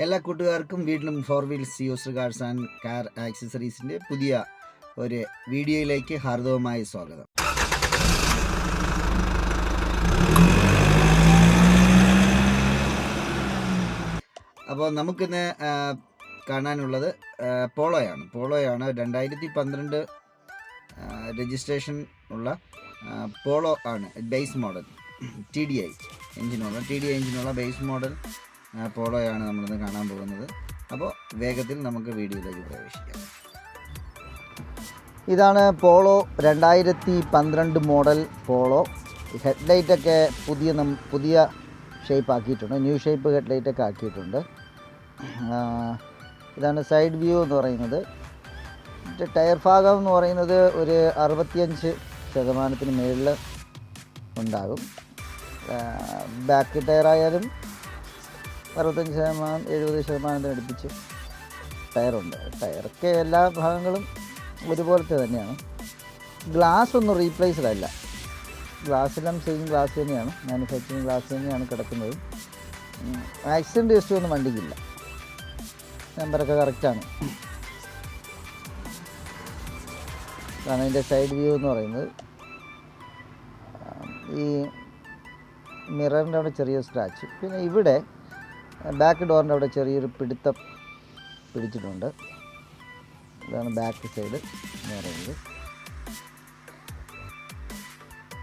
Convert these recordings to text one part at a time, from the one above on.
എല്ലാ കൂട്ടുകാർക്കും വീട്ടിലും 4 wheels used cars and car ആക്സസറീസിൻ്റെ പുതിയ ഒരു വീഡിയോയിലേക്ക് ഹാർദവമായ സ്വാഗതം. അപ്പോൾ നമുക്കിന്ന് കാണാനുള്ളത് പോളോയാണ്. 2012 രജിസ്ട്രേഷൻ ഉള്ള പോളോ ആണ്. ബേസ് മോഡൽ TDI എഞ്ചിനുള്ള ബേസ് മോഡൽ പോളോയാണ് നമ്മളിന്ന് കാണാൻ പോകുന്നത്. അപ്പോൾ വേഗത്തിൽ നമുക്ക് വീഡിയോയിലേക്ക് പ്രവേശിക്കാം. ഇതാണ് പോളോ 2012 മോഡൽ പോളോ. ഹെഡ്ലൈറ്റൊക്കെ പുതിയ ഷേപ്പ് ആക്കിയിട്ടുണ്ട്, ന്യൂ ഷേപ്പ് ഹെഡ്ലൈറ്റൊക്കെ ആക്കിയിട്ടുണ്ട്. ഇതാണ് സൈഡ് വ്യൂ എന്ന് പറയുന്നത്. ടയർ ഭാഗം എന്ന് പറയുന്നത് ഒരു 65% മുകളിൽ ഉണ്ടാകും. ബാക്ക് ടയറായാലും 65% 70% അടുപ്പിച്ച് ടയറുണ്ട്. ടയറൊക്കെ എല്ലാ ഭാഗങ്ങളും ഒരുപോലത്തെ തന്നെയാണ്. ഗ്ലാസ് ഒന്നും റീപ്ലേസ്ഡ് അല്ല, ഗ്ലാസ്സെല്ലാം സെയിം ഗ്ലാസ് തന്നെയാണ്, മാനുഫാക്ചറിങ് ഗ്ലാസ് തന്നെയാണ് കിടക്കുന്നത്. ആക്സിഡൻറ്റ് ഹിസ്റ്ററി ഒന്നും വണ്ടിക്കില്ല, നമ്പറൊക്കെ കറക്റ്റാണ്. അതാണ് അതിൻ്റെ സൈഡ് വ്യൂ എന്ന് പറയുന്നത്. ഈ മിററിൻ്റെ അവിടെ ചെറിയൊരു സ്ക്രാച്ച്, പിന്നെ ഇവിടെ ബാക്ക് ഡോറിൻ്റെ അവിടെ ചെറിയൊരു പിടിച്ചിട്ടുണ്ട്. ഇതാണ് ബാക്ക് സൈഡ് എന്ന് പറയുന്നത്.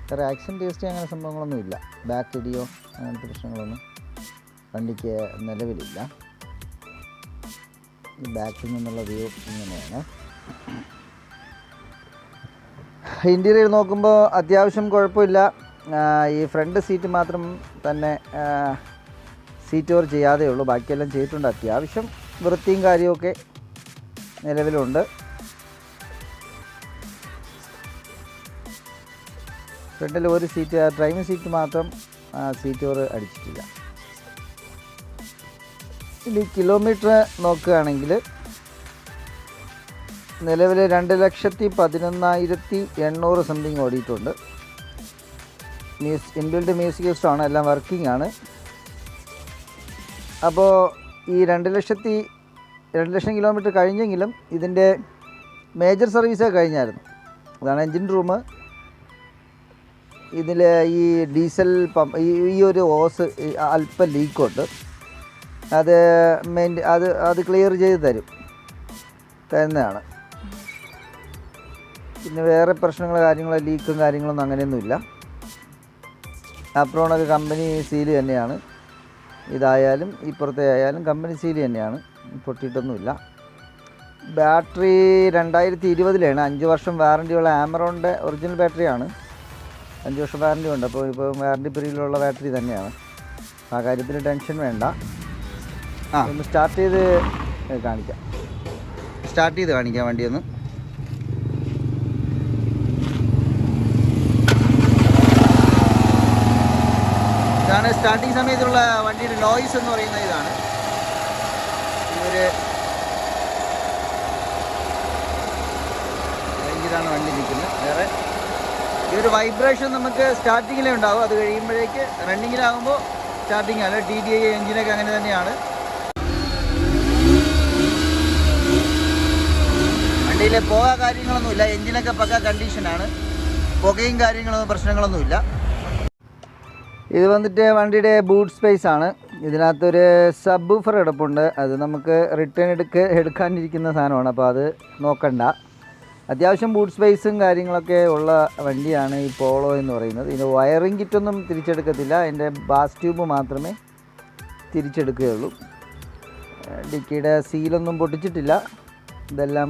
വേറെ ആക്സിഡൻറ്റ് ഹിസ്റ്ററി അങ്ങനെ സംഭവങ്ങളൊന്നുമില്ല, ബാക്ക് ഇടിയോ അങ്ങനത്തെ പ്രശ്നങ്ങളൊന്നും വണ്ടിക്ക് നിലവിലില്ല. ഈ ബാക്കിൽ നിന്നുള്ള വ്യൂ ഇങ്ങനെയാണ്. ഇൻറ്റീരിയർ നോക്കുമ്പോൾ അത്യാവശ്യം കുഴപ്പമില്ല. ഈ ഫ്രണ്ട് സീറ്റ് മാത്രം തന്നെ സീറ്റ് ഓവർ ചെയ്യാതെ ഉള്ളൂ, ബാക്കിയെല്ലാം ചെയ്തിട്ടുണ്ട്. അത്യാവശ്യം വൃത്തിയും കാര്യമൊക്കെ നിലവിലുണ്ട്. ഫ്രണ്ടിൽ ഒരു സീറ്റ്, ഡ്രൈവിംഗ് സീറ്റ് മാത്രം സീറ്റ് ഓവർ അടിച്ചിട്ടില്ല. ഇനി കിലോമീറ്റർ നോക്കുകയാണെങ്കിൽ നിലവിൽ 2,11,800 സംതിങ് ഓടിയിട്ടുണ്ട്. ഇൻബിൽഡ് മ്യൂസിക് സിസ്റ്റമാണ്, എല്ലാം വർക്കിംഗ് ആണ്. അപ്പോൾ ഈ 2 ലക്ഷം കിലോമീറ്റർ കഴിഞ്ഞെങ്കിലും ഇതിൻ്റെ മേജർ സർവീസൊക്കെ കഴിഞ്ഞായിരുന്നു. അതാണ് എൻജിൻ റൂം. ഇതിൽ ഈ ഡീസൽ പമ്പ് ഈ ഒരു ഓസ് അല്പം ലീക്കുണ്ട്, അത് ക്ലിയർ ചെയ്ത് തരുന്നതാണ്. പിന്നെ വേറെ പ്രശ്നങ്ങൾ ലീക്കും കാര്യങ്ങളൊന്നും അങ്ങനെയൊന്നുമില്ല. അപ്രോണൊക്കെ കമ്പനി സീല് തന്നെയാണ്. ഇതായാലും ഇപ്പുറത്തെ ആയാലും കമ്പനി സീല് തന്നെയാണ്, പൊട്ടിയിട്ടൊന്നുമില്ല. ബാറ്ററി 2020 5 വർഷം വാറൻറ്റിയുള്ള ആമറോണിൻ്റെ ഒറിജിനൽ ബാറ്ററിയാണ്. 5 വർഷം വാറൻറ്റി ഉണ്ട്. അപ്പോൾ ഇപ്പോൾ വാറൻറ്റി പീരീഡിലുള്ള ബാറ്ററി തന്നെയാണ്, ആ കാര്യത്തിൽ ടെൻഷൻ വേണ്ട. ഒന്ന് സ്റ്റാർട്ട് ചെയ്ത് കാണിക്കാം വണ്ടിയൊന്ന്. ഇതാണ് സ്റ്റാർട്ടിങ് സമയത്തുള്ള വണ്ടിയുടെ നോയ്സ് എന്ന് പറയുന്നത്. ഇതാണ് ഒരു റേഞ്ചിലാണ് വണ്ടി നിൽക്കുന്നത്. വേറെ ഈ ഒരു വൈബ്രേഷൻ നമുക്ക് സ്റ്റാർട്ടിങ്ങിലേ ഉണ്ടാകും, അത് കഴിയുമ്പോഴേക്ക് റണ്ണിങ്ങിലാകുമ്പോൾ സ്റ്റാർട്ടിങ് അല്ല. TDI എഞ്ചിനൊക്കെ അങ്ങനെ തന്നെയാണ്. വണ്ടിയിൽ പുക കാര്യങ്ങളൊന്നുമില്ല, എഞ്ചിനൊക്കെ പക്ക കണ്ടീഷനാണ്, പുകയും കാര്യങ്ങളൊന്നും പ്രശ്നങ്ങളൊന്നുമില്ല. ഇത് വന്നിട്ട് വണ്ടിയുടെ ബൂട്ട് സ്പേസ് ആണ്. ഇതിനകത്തൊരു സബ് വൂഫർ കിടപ്പുണ്ട്, അത് നമുക്ക് റിട്ടേൺ എടുക്കാനിരിക്കുന്ന സാധനമാണ്, അപ്പോൾ അത് നോക്കണ്ട. അത്യാവശ്യം ബൂട്ട് സ്പേസും കാര്യങ്ങളൊക്കെ ഉള്ള വണ്ടിയാണ് ഈ പോളോ എന്ന് പറയുന്നത്. ഇതിൻ്റെ വയറിംഗ് കിറ്റൊന്നും തിരിച്ചെടുക്കത്തില്ല, അതിൻ്റെ ബാസ് ട്യൂബ് മാത്രമേ തിരിച്ചെടുക്കുകയുള്ളൂ. ഡിക്കിയുടെ സീലൊന്നും പൊട്ടിച്ചിട്ടില്ല, ഇതെല്ലാം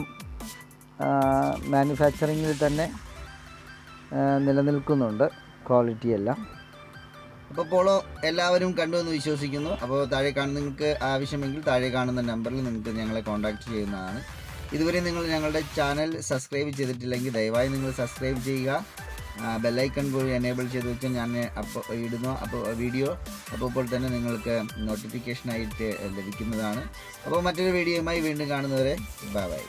മാനുഫാക്ചറിങ്ങിൽ തന്നെ നിലനിൽക്കുന്നുണ്ട് ക്വാളിറ്റിയെല്ലാം. അപ്പോൾ പോളോ എല്ലാവരും കണ്ടുവെന്ന് വിശ്വസിക്കുന്നു. അപ്പോൾ നിങ്ങൾക്ക് ആവശ്യമെങ്കിൽ താഴെ കാണുന്ന നമ്പറിൽ നിങ്ങൾക്ക് ഞങ്ങളെ കോൺടാക്റ്റ് ചെയ്യുന്നതാണ്. ഇതുവരെ നിങ്ങൾ ഞങ്ങളുടെ ചാനൽ സബ്സ്ക്രൈബ് ചെയ്തിട്ടില്ലെങ്കിൽ ദയവായി നിങ്ങൾ സബ്സ്ക്രൈബ് ചെയ്യുക. ബെല്ലൈക്കൺ കൂടി എനേബിൾ ചെയ്ത് വെച്ചാൽ ഞാൻ വീഡിയോ അപ്പോൾ തന്നെ നിങ്ങൾക്ക് നോട്ടിഫിക്കേഷനായിട്ട് ലഭിക്കുന്നതാണ്. അപ്പോൾ മറ്റൊരു വീഡിയോയുമായി വീണ്ടും കാണുന്നവരെ ബൈ.